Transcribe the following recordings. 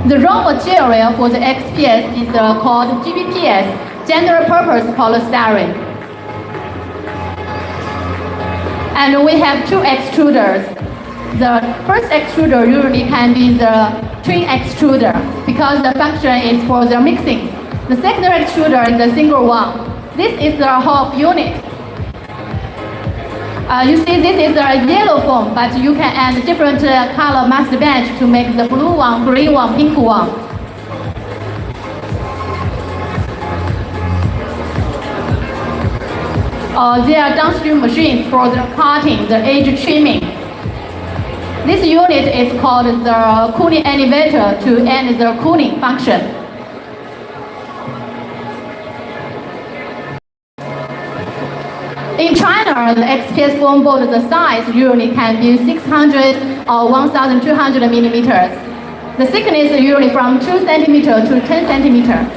The raw material for the XPS is called GPPS, General Purpose Polystyrene. And we have two extruders. The first extruder usually can be the twin extruder because the function is for the mixing. The secondary extruder is a single one. This is the half unit. You see this is a yellow foam, but you can add different color master batch to make the blue one, green one, pink one. There are downstream machines for the cutting, the edge trimming. This unit is called the cooling elevator to end the cooling function. In China, the XPS foam board, the size usually can be 600 or 1,200 millimeters. The thickness is usually from 2 centimeters to 10 centimeters.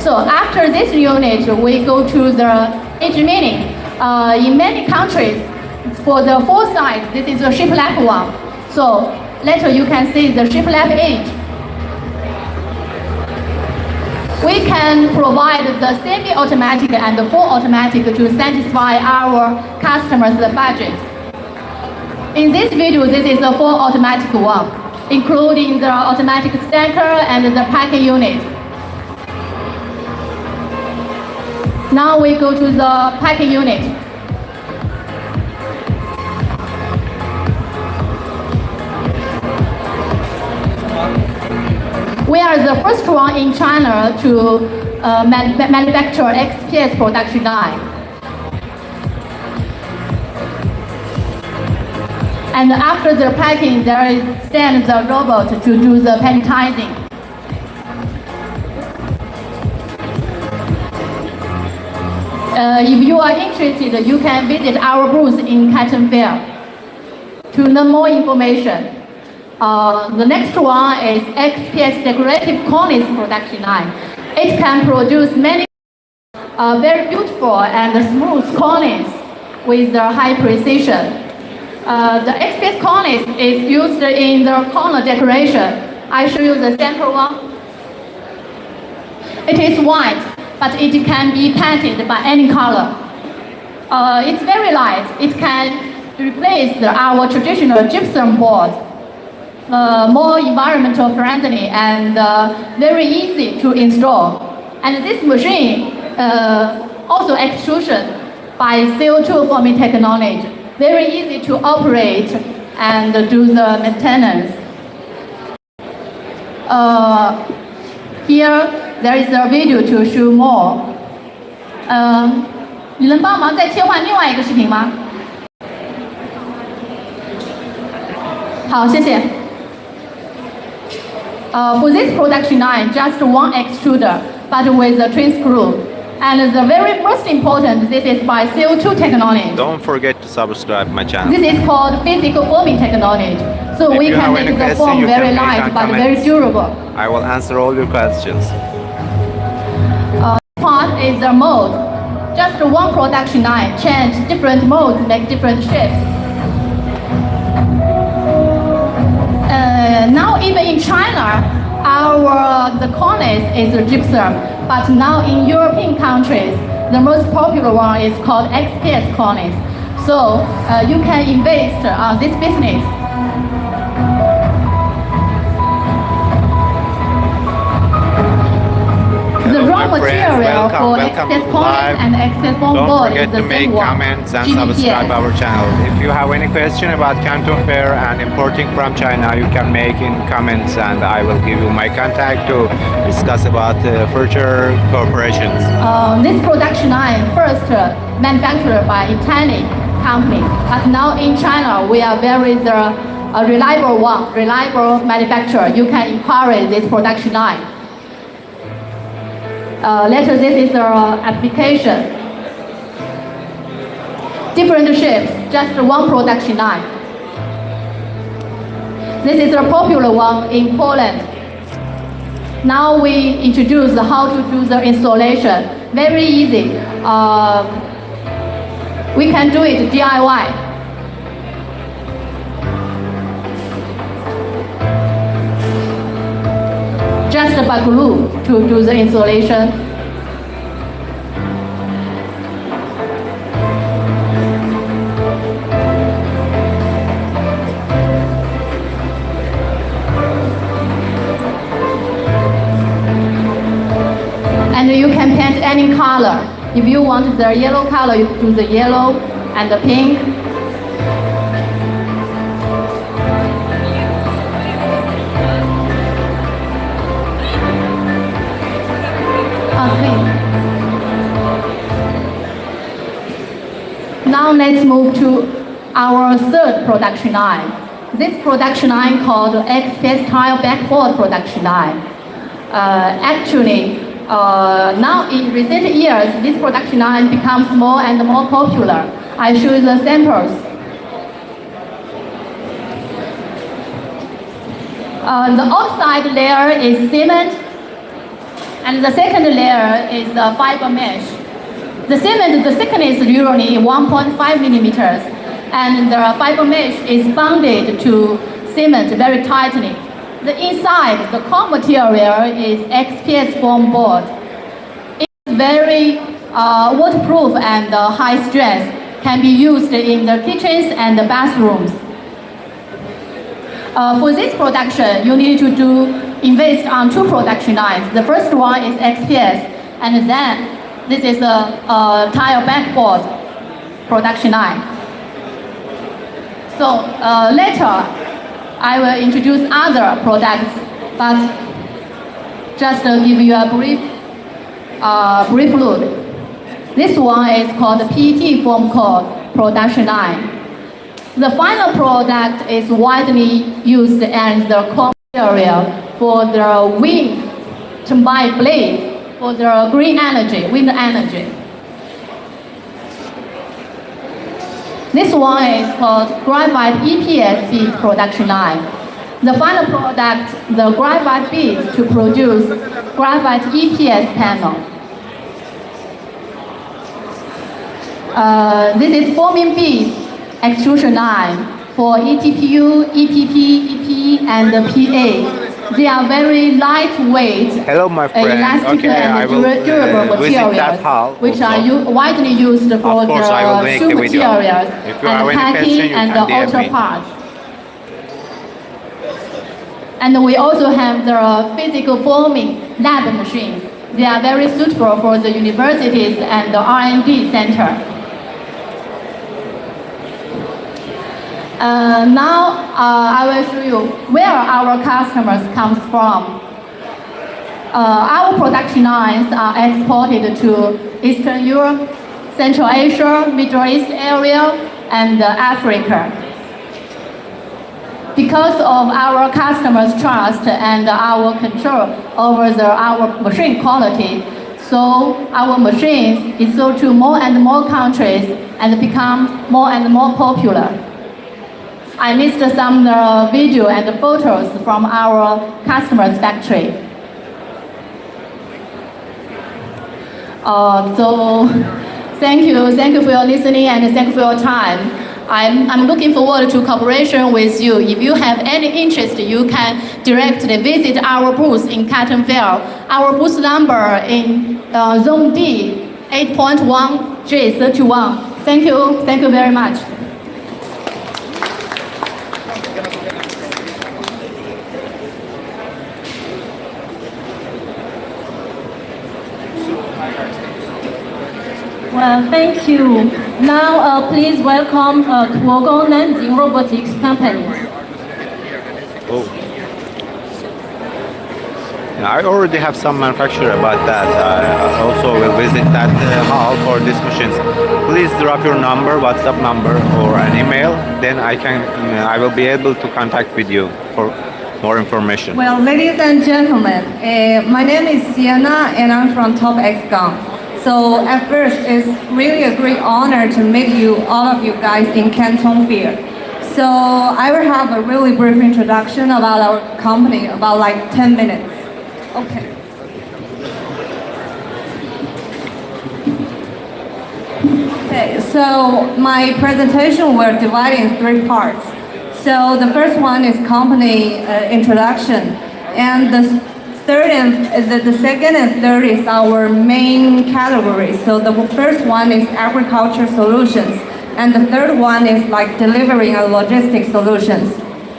So after this unit, we go to the edge milling. In many countries, for the four sides, this is a shiplap one. So later you can see the shiplap edge. We can provide the semi-automatic and the full automatic to satisfy our customers' budget. In this video, this is a full automatic one, including the automatic stacker and the packing unit. Now we go to the packing unit. We are the first one in China to manufacture XPS production line. And after the packing, there is stand the robot to do the palletizing. If you are interested, you can visit our booth in Canton Fair to learn more information. The next one is XPS decorative cornice production line. It can produce many very beautiful and smooth cornice with high precision. The XPS cornice is used in the corner decoration. I show you the sample one. It is white, but it can be painted by any color. It's very light. It can replace our traditional gypsum board. More environmental friendly and very easy to install. And this machine also extrusion by CO2 forming technology. Very easy to operate and do the maintenance. Here there is a video to show more. 你能帮忙再切换另外一个视频吗？好，谢谢。For this production line, just one extruder, but with a twin screw. And the very most important, this is by CO2 technology. Don't forget to subscribe my channel. This is called physical forming technology. So we can make the foam very light but very durable. I will answer all your questions. Part is the mold. Just one production line, change different molds, make different shapes. Now even in China, the cornice is a gypsum, but now in European countries, the most popular one is called XPS cornice. So you can invest on this business. The raw material for XPS cornice and XPS foam board is the same one. Don't forget to make comments and subscribe our channel. If you have any question about Canton Fair and importing from China, you can make in comments and I will give you my contact to discuss about future cooperations. This production line first manufactured by Italian company, but now in China we are very reliable manufacturer. You can inquire this production line. Later, this is our application. Different shapes, just one production line. This is a popular one in Poland. Now we introduce how to do the installation. Very easy. We can do it DIY. by glue to do the installation. And you can paint any color. If you want the yellow color, you do the yellow and the pink. Okay. Now let's move to our third production line. This production line called XPS tile backboard production line. Actually, now in recent years, this production line becomes more and more popular. I show you the samples. The outside layer is cement, and the second layer is the fiber mesh. The cement, the thickness is usually 1.5 millimeters, and the fiber mesh is bonded to cement very tightly. The inside, the core material is XPS foam board. It's very waterproof and high strength, can be used in the kitchens and the bathrooms. For this production, you need to invest on two production lines. The first one is XPS, and then this is a tile backboard production line. So later, I will introduce other products, but just to give you a brief look. This one is called the PET foam core production line. The final product is widely used as the core material for the wind turbine blade for the green energy, wind energy. This one is called graphite EPS beads production line. The final product, the graphite beads to produce graphite EPS panel. This is forming beads extrusion line for eTPU, EPP, EP, and the PA. They are very lightweight, Hello, my friend. elastic Okay, I and will durable visit that materials, hall which also. are widely used for Of course, I will the make shoe the video. materials If you have and any question, packing you and the can DM outer me. parts. And we also have the physical forming lab machines. They are very suitable for the universities and the R&D center. Now I will show you where our customers comes from. Our production lines are exported to Eastern Europe, Central Asia, Middle East area, and Africa. Because of our customers' trust and our control over our machine quality, so our machines is sold to more and more countries and become more and more popular. I missed some video and photos from our customers' factory. So thank you for your listening and thank you for your time. I'm looking forward to cooperation with you. If you have any interest, you can directly visit our booth in Canton Fair. Our booth number in Zone D, 8.1J31. Thank you very much. Well, thank you. Now, please welcome Tuogon Nanjing Robotics Company. Oh. I already have some manufacturer about that. I also will visit that hall for these machines. Please drop your number, WhatsApp number, or an email. Then I will be able to contact with you for more information. Well, ladies and gentlemen, my name is Sienna and I'm from Top X-Gun. So at first, it's really a great honor to meet you, all of you guys in Canton Fair. So I will have a really brief introduction about our company, about like 10 minutes. Okay. Okay, so my presentation will divide in 3 parts. So the first one is company introduction, and the the second and third is our main category. So the first one is agriculture solutions, and the third one is like delivering and logistics solutions.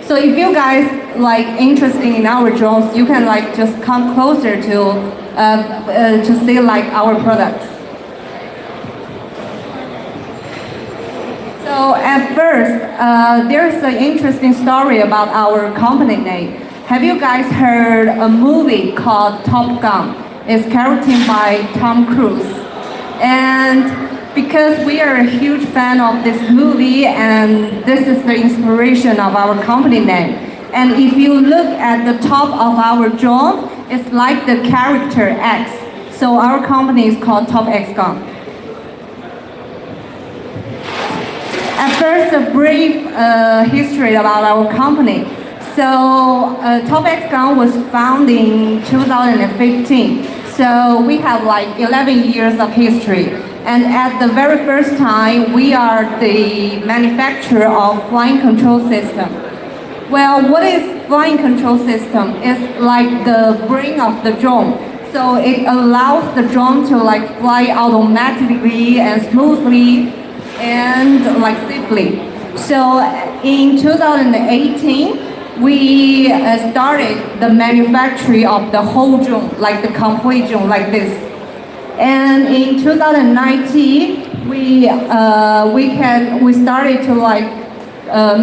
So if you guys like interested in our drones, you can like just come closer to see like our products. So at first, there's an interesting story about our company name. Have you guys heard a movie called Top Gun? It's characterized by Tom Cruise. And because we are a huge fan of this movie, and this is the inspiration of our company name. And if you look at the top of our drone, it's like the character X. So our company is called Top X Gun. At first, a brief history about our company. So, Top X Gun was founded in 2015. So we have like 11 years of history. And at the very first time, we are the manufacturer of flying control system. Well, what is flying control system? It's like the brain of the drone. So it allows the drone to like fly automatically and smoothly and like safely. So in 2018, we started the manufacturing of the whole drone, like the complete drone, like this. And in 2019, we started to like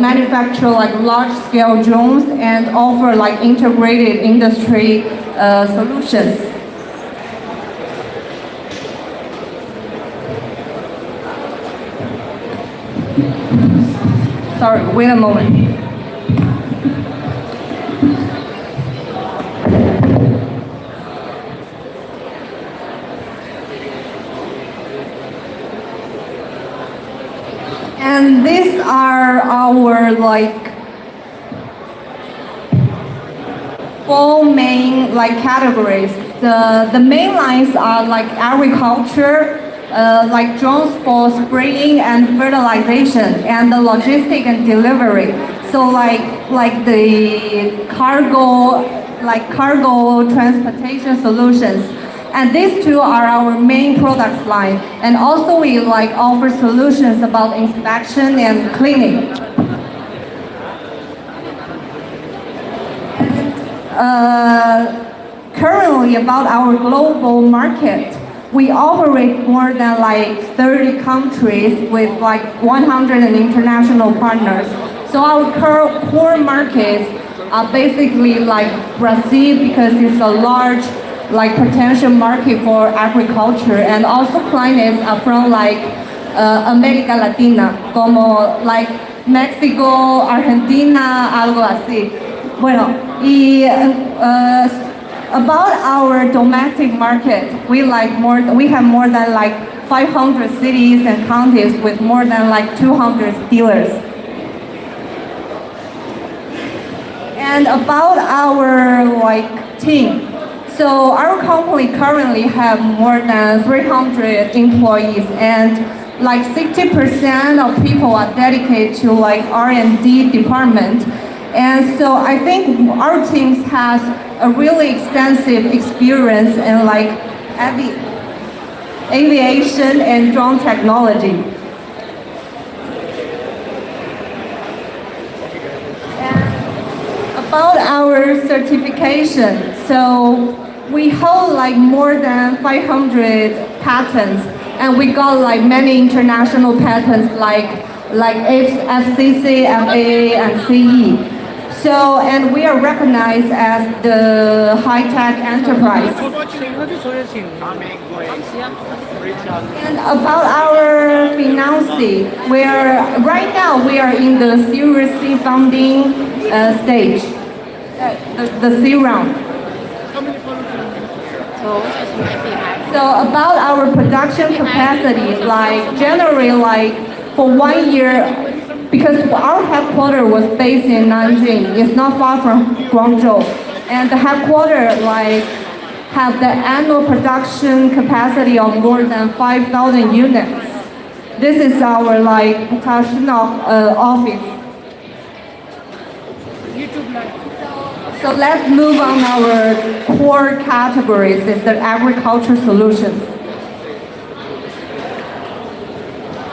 manufacture like large-scale drones and offer like integrated industry solutions. Sorry, wait a moment. And these are our like four main like categories. The main lines are like agriculture, like drones for spraying and fertilization, and the logistic and delivery. So like the cargo transportation solutions. And these two are our main product line. And also we like offer solutions about inspection and cleaning. Currently about our global market, we operate more than like 30 countries with like 100 international partners. So our core markets are basically like Brazil, because it's a large like potential market for agriculture, and also clients are from like America Latina, como like Mexico, Argentina, algo así. Bueno, y about our domestic market, we have more than like 500 cities and counties with more than like 200 dealers. And about our like team. So our company currently have more than 300 employees, and like 60% of people are dedicated to like R&D department. And so I think our team has a really extensive experience in like aviation and drone technology. And about our certification, so we hold like more than 500 patents, and we got like many international patents like FCC, FAA, and CE. So, and we are recognized as the high-tech enterprise. And about our financing, right now we are in the Series C funding stage, the C round. So about our production capacity, like generally like for 1 year, because our headquarters was based in Nanjing, it's not far from Guangzhou, and the headquarters like have the annual production capacity of more than 5,000 units. This is our like production office. So let's move on our core categories, is the agriculture solutions.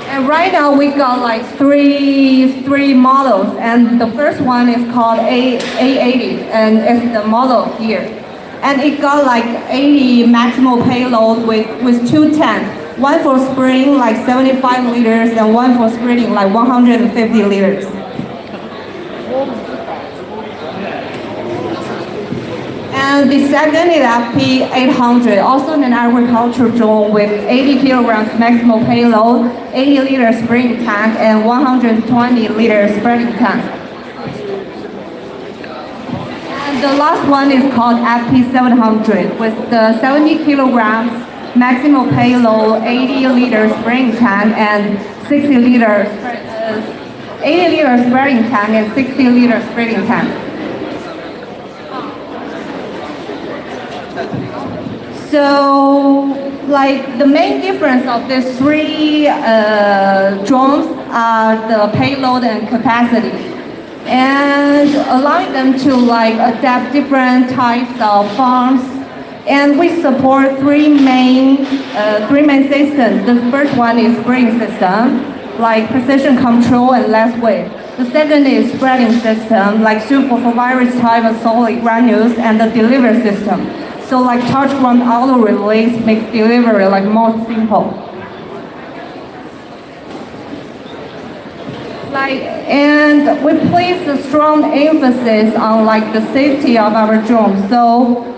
And right now we got like three models, and the first one is called A80, and it's the model here. And it got like 80 maximal payload with two tanks. One for spraying like 75 liters and one for spreading like 150 liters. And the second is FP800, also an agricultural drone with 80 kilograms maximal payload, 80 liter spraying tank, and 120 liter spreading tank. And the last one is called FP700 with the 70 kilograms maximal payload, 80 liter spraying tank, and 80 liter spreading tank, and 60 liter spreading tank. So, like the main difference of these three drones are the payload and capacity, and allowing them to like adapt different types of farms. And we support three main systems. The first one is spraying system, like precision control and less weight. The second is spreading system, like suitable for various types of solid granules, and the delivery system. So like touch ground auto release makes delivery like more simple. And we place a strong emphasis on like the safety of our drones. So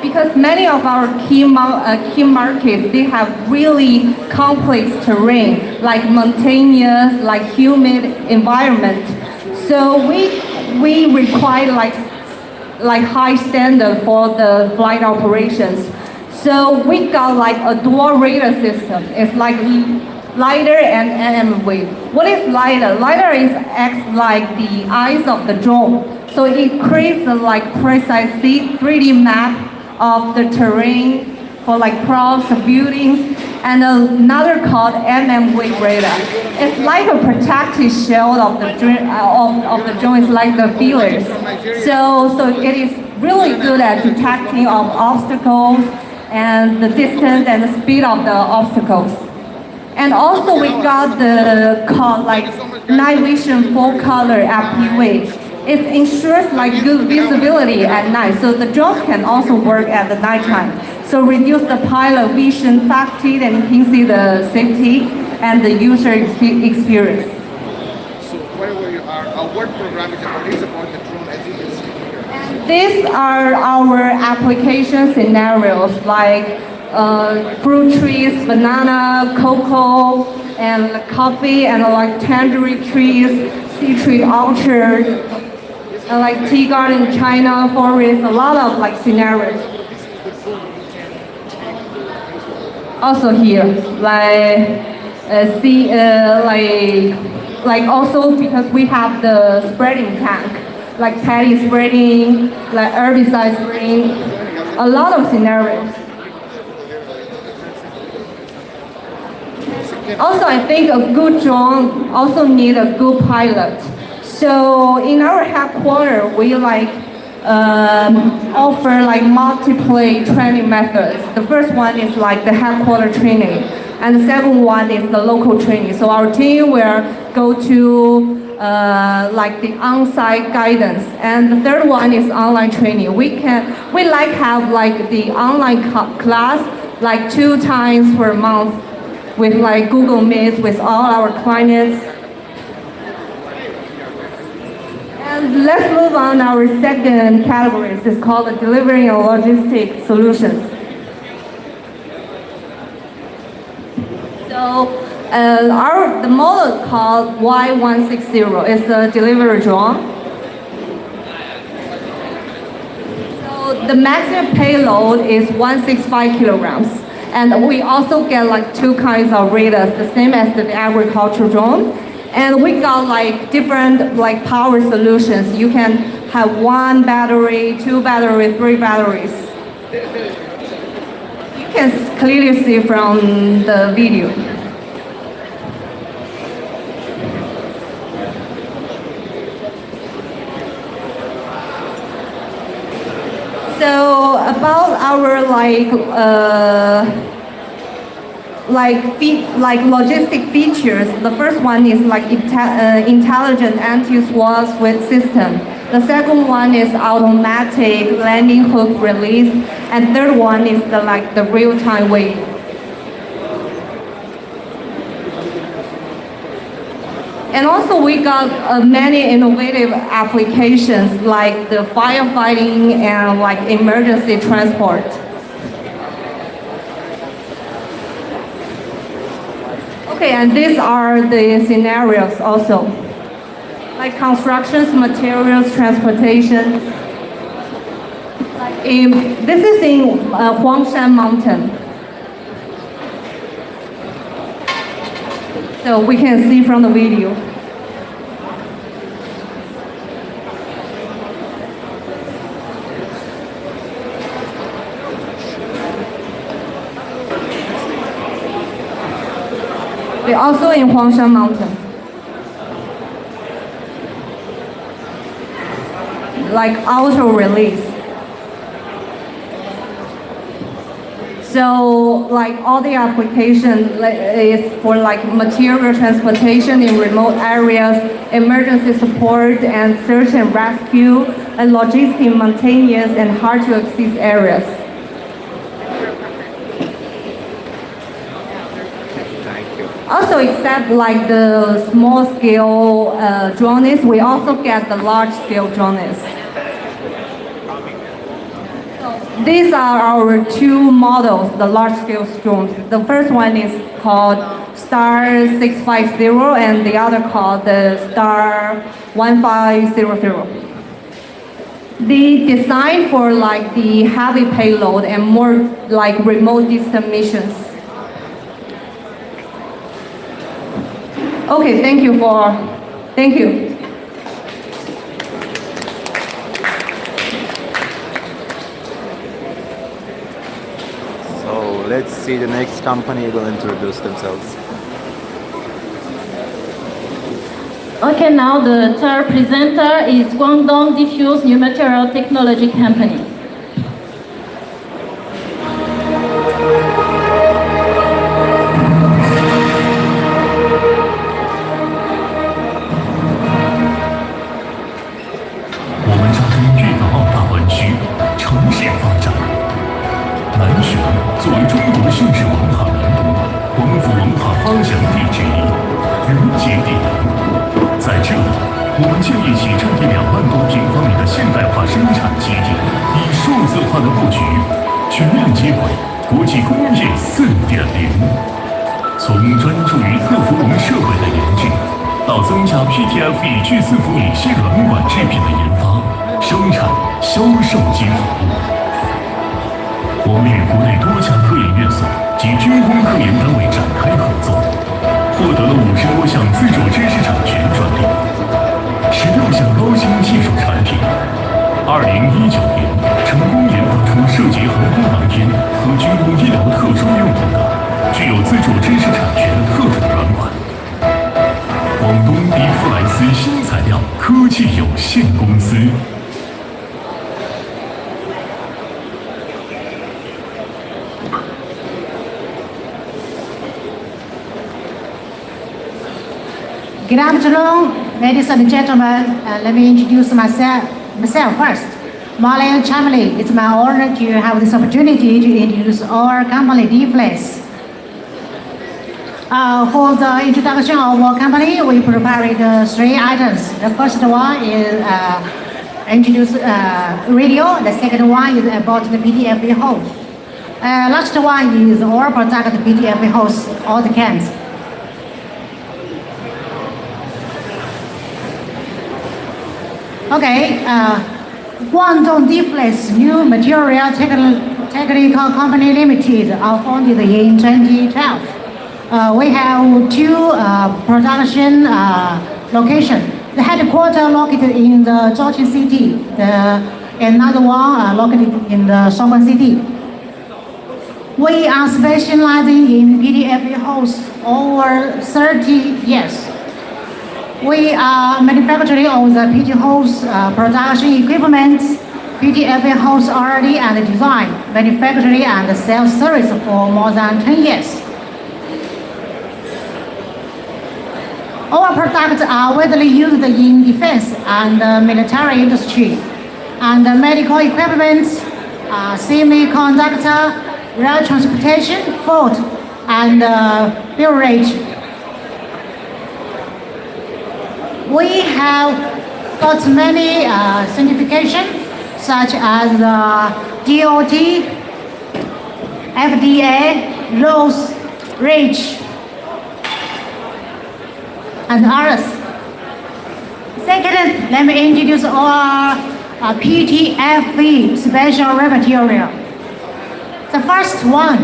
because many of our key markets, they have really complex terrain, like mountainous, like humid environment. So we require like high standard for the flight operations. So we got like a dual radar system. It's like LiDAR and NMV. What is LiDAR? LiDAR acts like the eyes of the drone. So it creates a like precise 3D map of the terrain for like crops, buildings, and another called NMV radar. It's like a protective shield of the drone. It's like the feelers. So it is really good at detecting of obstacles and the distance and the speed of the obstacles. And also we got the night vision full color FPV. It ensures like good visibility at night, so the drones can also work at the nighttime. So reduce the pilot vision fatigue and enhance the safety and the user experience. So wherever you are, our work program is about the drone, as you can see here. And these are our application scenarios like fruit trees, banana, cocoa, and coffee, and like tangerine trees, sea tree orchards, and like tea garden, China, forest, a lot of like scenarios. Also here, like also because we have the spreading tank, like paddy spreading, like herbicide spraying, a lot of scenarios. Also, I think a good drone also need a good pilot. So in our headquarters, we offer like multiple training methods. The first one is like the headquarters training, and the second one is the local training. So our team will go to like the on-site guidance, and the third one is online training. We have like the online class like 2 times per month with like Google Meet with all our clients. And let's move on our second category. It's called the delivery and logistics solutions. So the model called Y160 is a delivery drone. So the maximum payload is 165 kilograms. And we also get like 2 kinds of radars, the same as the agricultural drone. And we got like different like power solutions. You can have 1 battery, 2 batteries, 3 batteries. You can clearly see from the video. about our logistic features, the first one is like intelligent anti-swirl switch system. The second one is automatic landing hook release, and third one is the real-time weight. And also we got many innovative applications like the firefighting and like emergency transport. Okay, and these are the scenarios also. Like constructions, materials, transportation. This is in Huangshan Mountain. So we can see from the video. We're also in Huangshan Mountain. Like auto release. So like all the application is for like material transportation in remote areas, emergency support and search and rescue, and logistics in mountainous and hard to access areas. Thank you. Also, except like the small scale drones, we also get the large scale drones. These are our two models, the large-scale drones. The first one is called Star 650 and the other called the Star 1500. They designed for like the heavy payload and more like remote distant missions. Okay, thank you. So let's see, the next company will introduce themselves. Okay, now the third presenter is Guangdong Diffuse New Material Technology Company. PTFE 巨四伏乙烯软管制品的研发、生产、销售及服务。我们与国内多家科研院所及军工科研单位展开合作，获得了50多项自主知识产权专利，16项高新技术产品。2019年成功研发出涉及航空航天和军工医疗特殊用途的、具有自主知识产权的特种软管。广东迪夫莱斯新材料科技有限公司。Good afternoon, ladies and gentlemen. Let me introduce myself first. Marlene Chamley, it's my honor to have this opportunity to introduce our company, D-Flex. For the introduction of our company, we prepared 3 items. The first one is introduce radio. The second one is about the PTFE hose. Last one is our product, the PTFE hose, all the cans. Okay, Guangdong D-Flex New Material Technical Company Limited are founded in 2012. We have 2 production locations. The headquarters located in the Zhoushan City, another one located in the Songguan City. We are specializing in PTFE hose over 30 years. We are manufacturing of the PT hose production equipment PTFE hose already and design, manufacturing and sales service for more than 10 years. Our products are widely used in defense and military industry, and medical equipment, semiconductor, rail transportation, food, and beverage. We have got many certifications such as DOT, FDA, Rose, REACH, and others. Second, let me introduce our PTFE special raw material. The first one,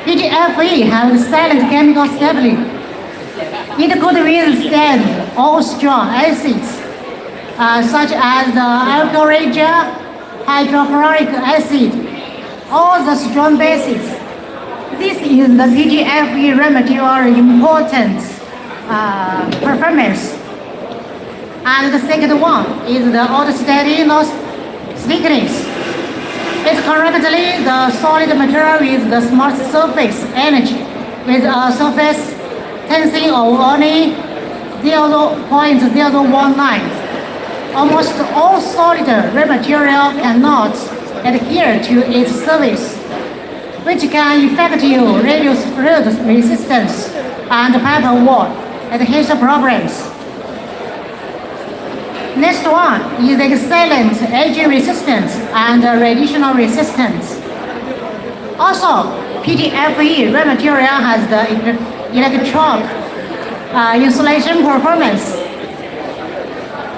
PTFE has silent chemical stability. It could withstand all strong acids, such as alkyl gel, hydrofluoric acid, all the strong bases. This is the PTFE raw material important performance. And the second one is the autostatic no stickiness. It's currently the solid material with the smart surface energy with a surface tensing of only 0.019. Almost all solid raw material cannot adhere to its surface, which can effectively reduce fluid resistance and paper wall adhesion problems. Next one is excellent aging resistance and radiation resistance. Also, PTFE raw material has the electronic insulation performance.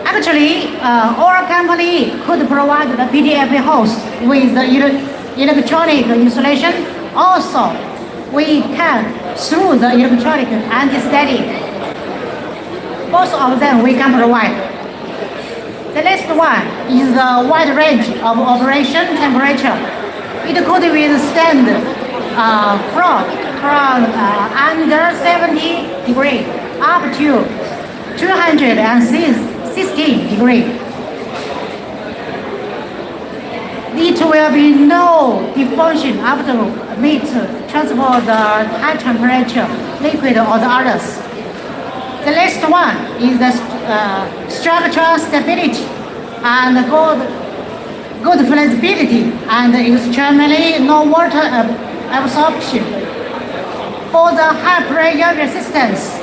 Actually, our company could provide the PTFE hose with the electronic insulation. Also, we can through the electronic anti-static. Both of them we can provide. The next one is the wide range of operation temperature. It could withstand from under 70 degrees up to 260 degrees. It will be no defunction after meat transport the high temperature liquid or the others. The next one is the structural stability and good flexibility and extremely no water absorption. For the high pressure resistance,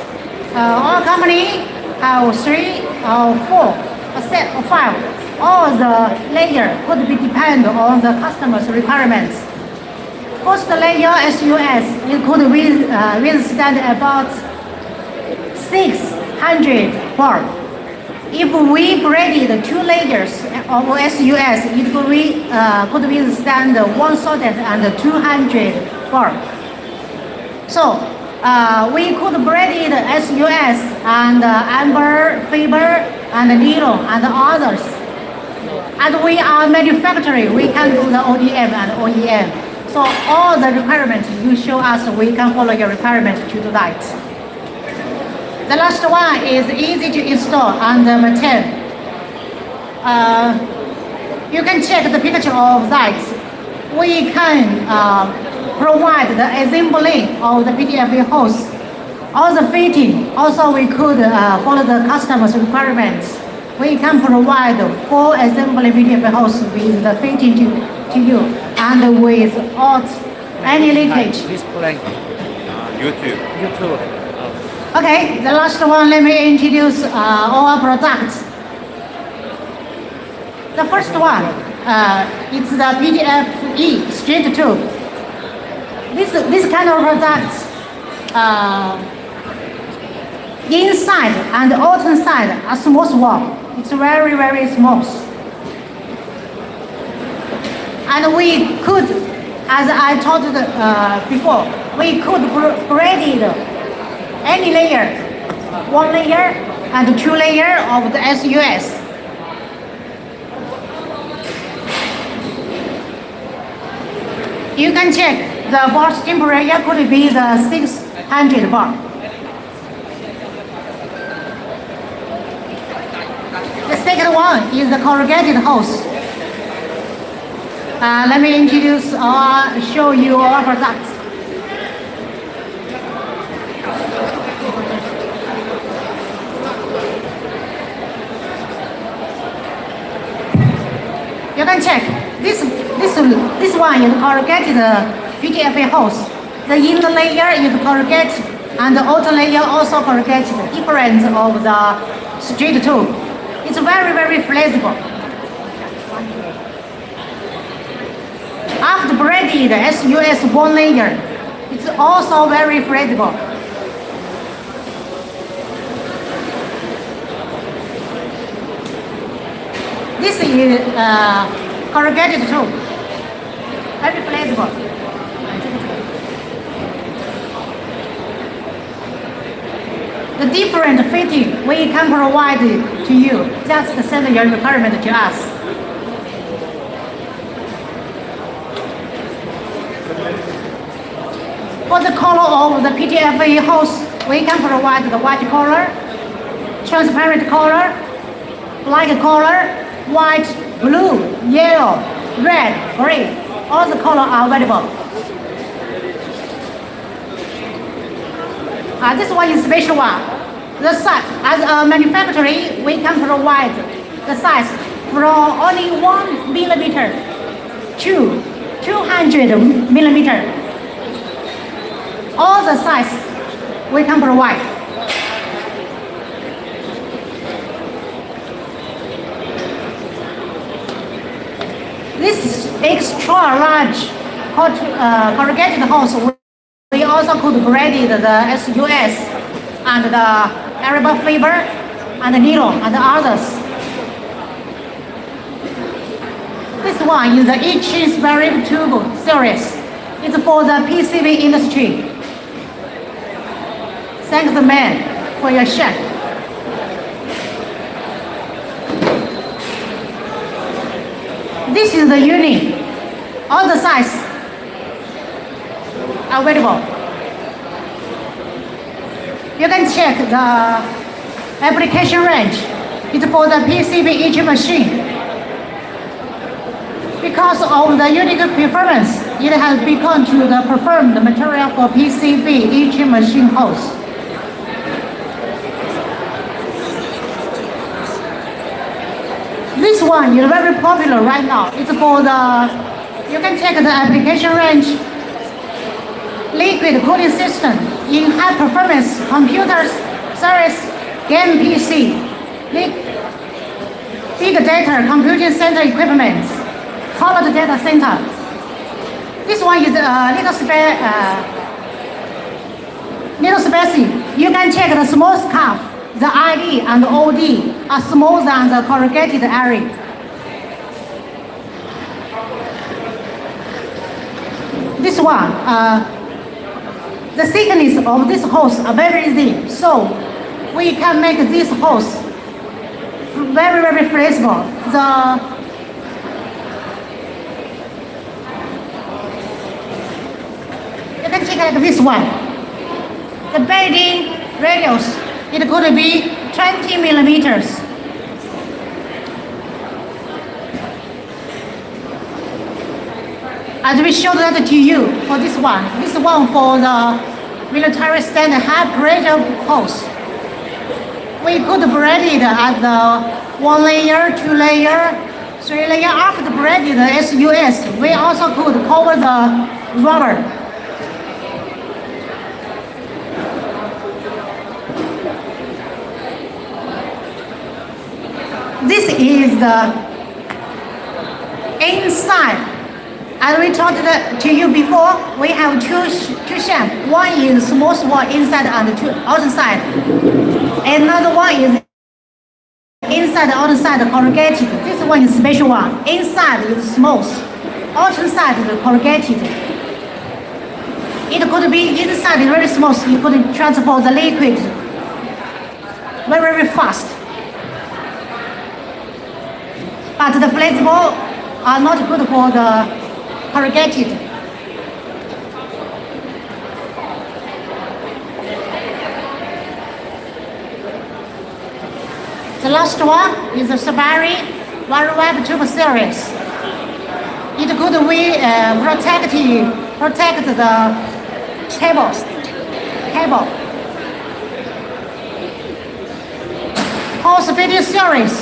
our company have 3 or 4, a set of 5. All the layer could be depend on the customer's requirements. First layer SUS, it could withstand about 600 bar. If we braided 2 layers of SUS, it could withstand 1,200 bar. So we could braid SUS and amber, fiber, and needle and others. And we are manufacturing, we can do the ODM and OEM. So all the requirements you show us, we can follow your requirements to do that. The last one is easy to install and maintain. You can check the picture of that. We can provide the assembly of the PTFE hose, all the fitting. Also, we could follow the customer's requirements. We can provide full assembly PTFE hose with the fitting to you and without any leakage. Display. YouTube. Okay, the last one, let me introduce our products. The first one, it's the PTFE straight tube. This kind of products, inside and outside are smooth wall. It's very, very smooth. And we could, as I told you before, we could braid any layer, 1 layer and 2 layer of the SUS. You can check the box temperature could be the 600 bar. The second one is the corrugated hose. Let me introduce or show you our products. You can check. This one is corrugated PTFE hose. The inner layer is corrugated and the outer layer also corrugated, different of the straight tube. It's very, very flexible. After braided SUS one layer, it's also very flexible. This is corrugated tube, very flexible. The different fitting we can provide to you. Just send your requirement to us. For the color of the PTFE hose, we can provide the white color, transparent color, black color, white, blue, yellow, red, green. All the colors are available. This one is special one. The size, as a manufacturer, we can provide the size from only 1 millimeter to 200 millimeter. All the size we can provide. This is extra large corrugated hose. We also could braid the SUS and the Arable fiber and the needle and the others. This one is the E-Cheese Barrier Tube series. It's for the PCB industry. Thanks, man, for your share. This is the unit. All the size available. You can check the application range. It's for the PCB etching machine. Because of the unique performance, it has become to the preferred material for PCB etching machine hose. This one is very popular right now. It's for the, you can check the application range. Liquid cooling system in high performance computers, service, game PC, big data computing center equipment, cloud data center. This one is little spicy. You can check the small scarf. The ID and the OD are smaller than the corrugated area. This one, the thickness of this hose are very easy, so we can make this hose very, very flexible. You can check like this one. The bedding radius, it could be 20 millimeters. As we showed that to you for this one for the military standard high pressure hose. We could braid it at the 1 layer, 2 layer, 3 layer. After the braided the SUS, we also could cover the rubber. This is the inside. As we talked to you before, we have two shapes. One is small inside and two outside. Another one is inside, outside corrugated. This one is special one. Inside is small, outside is corrugated. It could be inside very small. You could transport the liquid very, very fast. But the flexible are not good for the corrugated. The last one is the Sabari Wire Web Tube series. It good way protect the cable. Host video series,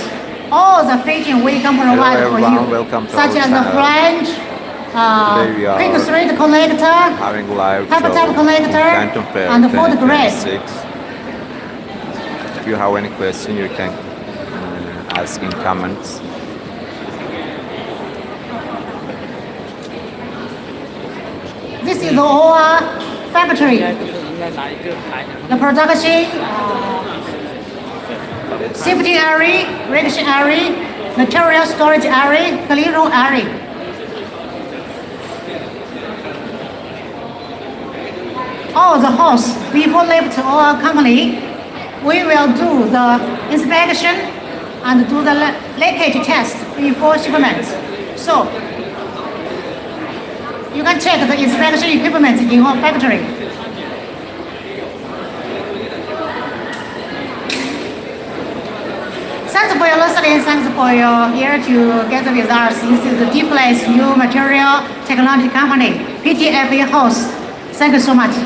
all the features we can provide for everyone, you, welcome to such our as the channel. flange, Today we are quick thread connector, having live Pepper show type connector, in Canton Fair and the food grade. 2026. If you have any question, you can ask in comments. This is our factory. The production, safety area, reaction area, material storage area, clean room area. All the hosts before leave to our company, we will do the inspection and do the leakage test before shipment. So you can check the inspection equipment in our factory. Thanks for your listening. Thanks for your here together with us. This is the Deflex New Material Technology Company, PTFA host. Thank you so much.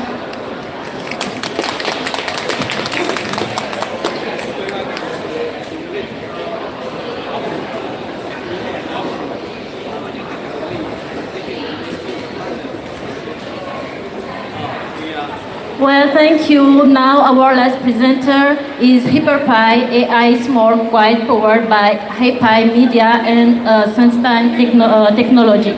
Well, thank you. Now our last presenter is HyperPie AI Smart Guide powered by HyperPie Media and Canton Technology.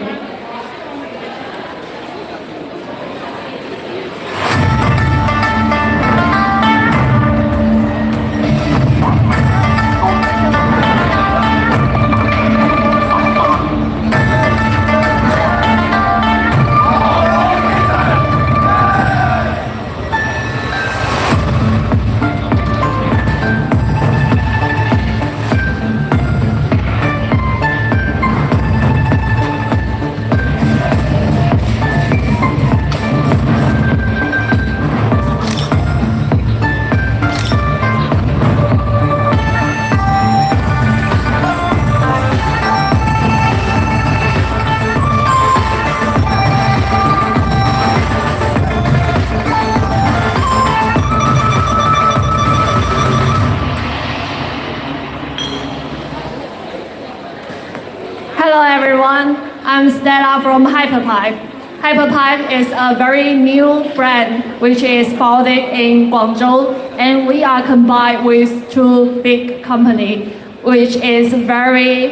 Hello everyone, I'm Stella from HyperPipe. HyperPipe is a very new brand which is founded in Guangzhou, and we are combined with two big companies which is very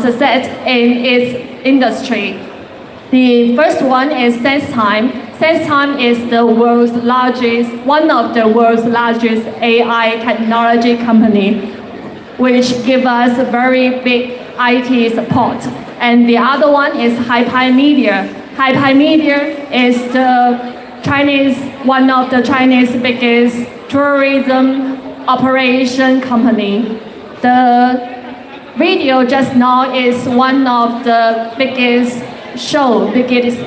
success in its industry. The first one is SenseTime. SenseTime is one of the world's largest AI technology company, which give us very big IT support. And the other one is HyperPie Media. HyperPie Media is one of the Chinese biggest tourism operation company. The video just now is one of the biggest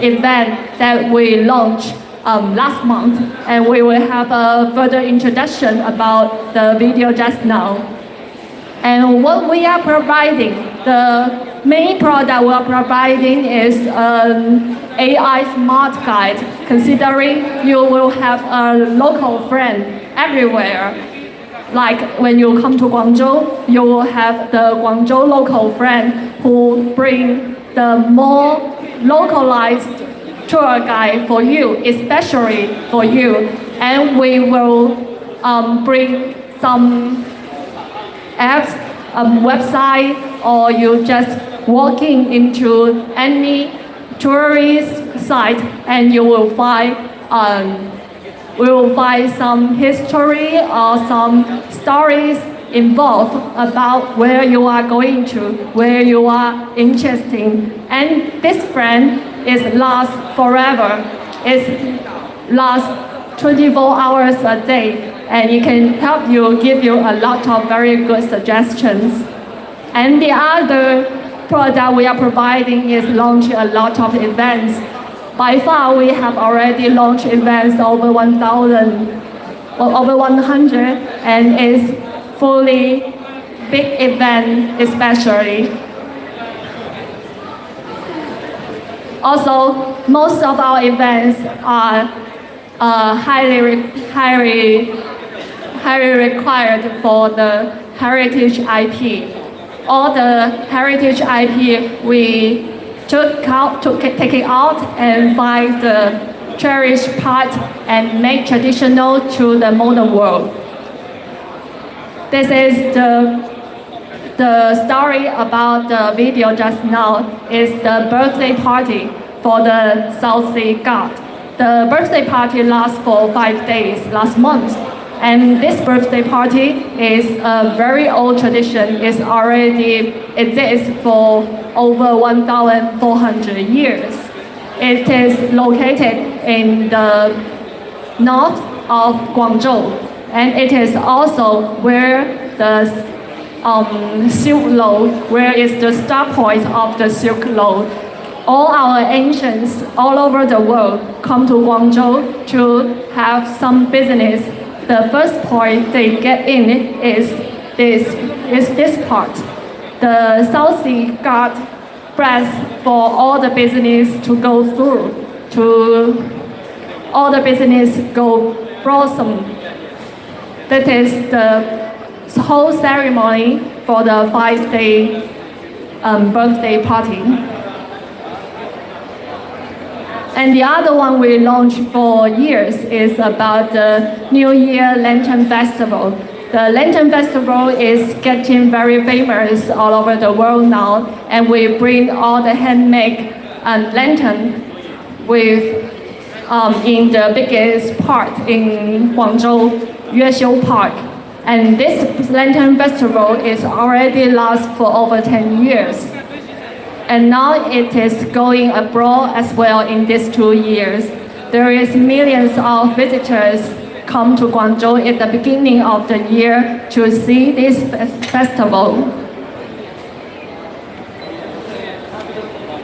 event that we launched last month, and we will have a further introduction about the video just now. And what we are providing, the main product we are providing is an AI smart guide, considering you will have a local friend everywhere. Like when you come to Guangzhou, you will have the Guangzhou local friend who bring the more localized tour guide for you, especially for you. And we will bring some apps, website, or you just walking into any tourist site and you will find some history or some stories involved about where you are going to, where you are interested in. And this brand is last forever. It lasts 24 hours a day, and it can give you a lot of very good suggestions. And the other product we are providing is launching a lot of events. By far, we have already launched events over 1,000 or over 100, and it's fully big event especially. Also, most of our events are highly required for the heritage IP. All the heritage IP we take it out and find the cherished part and make traditional to the modern world. This is the story about the video just now is the birthday party for the South Sea god. The birthday party lasts for 5 days last month. And this birthday party is a very old tradition. It already exists for over 1,400 years. It is located in the north of Guangzhou, and it is also where the Silk Road, where is the start point of the Silk Road. All our ancients all over the world come to Guangzhou to have some business. The first point they get in is this part. The South Sea god bless for all the business to go through, to all the business go blossom. That is the whole ceremony for the 5-day birthday party. And the other one we launched for years is about the New Year Lantern Festival. The Lantern Festival is getting very famous all over the world now, and we bring all the handmade lantern with in the biggest park in Guangzhou, Yuexiu Park. And this Lantern Festival is already last for over 10 years. And now it is going abroad as well in these 2 years. There is millions of visitors come to Guangzhou at the beginning of the year to see this festival.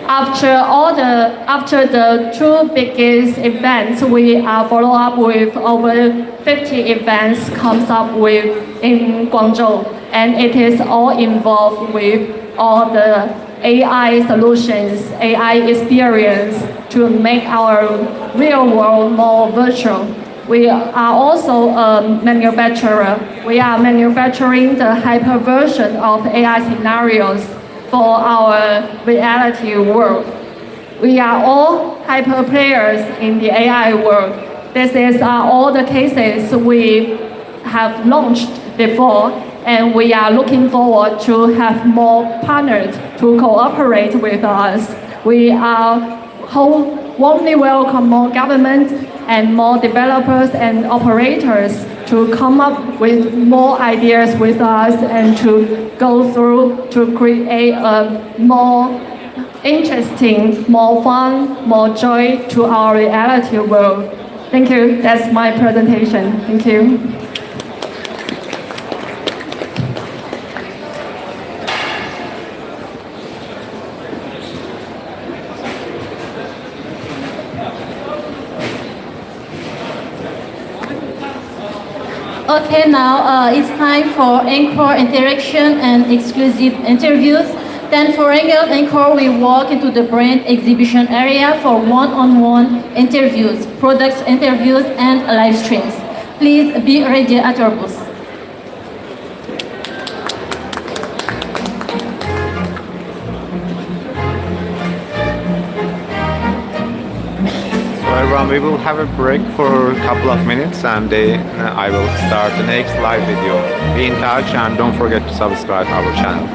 After the 2 biggest events, we follow up with over 50 events comes up with in Guangzhou, and it is all involved with all the AI solutions, AI experience to make our real world more virtual. We are also a manufacturer. We are manufacturing the hyper version of AI scenarios for our reality world. We are all hyper players in the AI world. This is all the cases we have launched before, and we are looking forward to have more partners to cooperate with us. We warmly welcome more government and more developers and operators to come up with more ideas with us and to go through to create a more interesting, more fun, more joy to our reality world. Thank you. That's my presentation. Thank you. Okay, now it's time for encore interaction and exclusive interviews. Then for encore, we walk into the brand exhibition area for one-on-one interviews, products interviews, and live streams. Please be ready at your booth. Everyone, we will have a break for a couple of minutes, and then I will start the next live video. Be in touch and don't forget to subscribe our channel.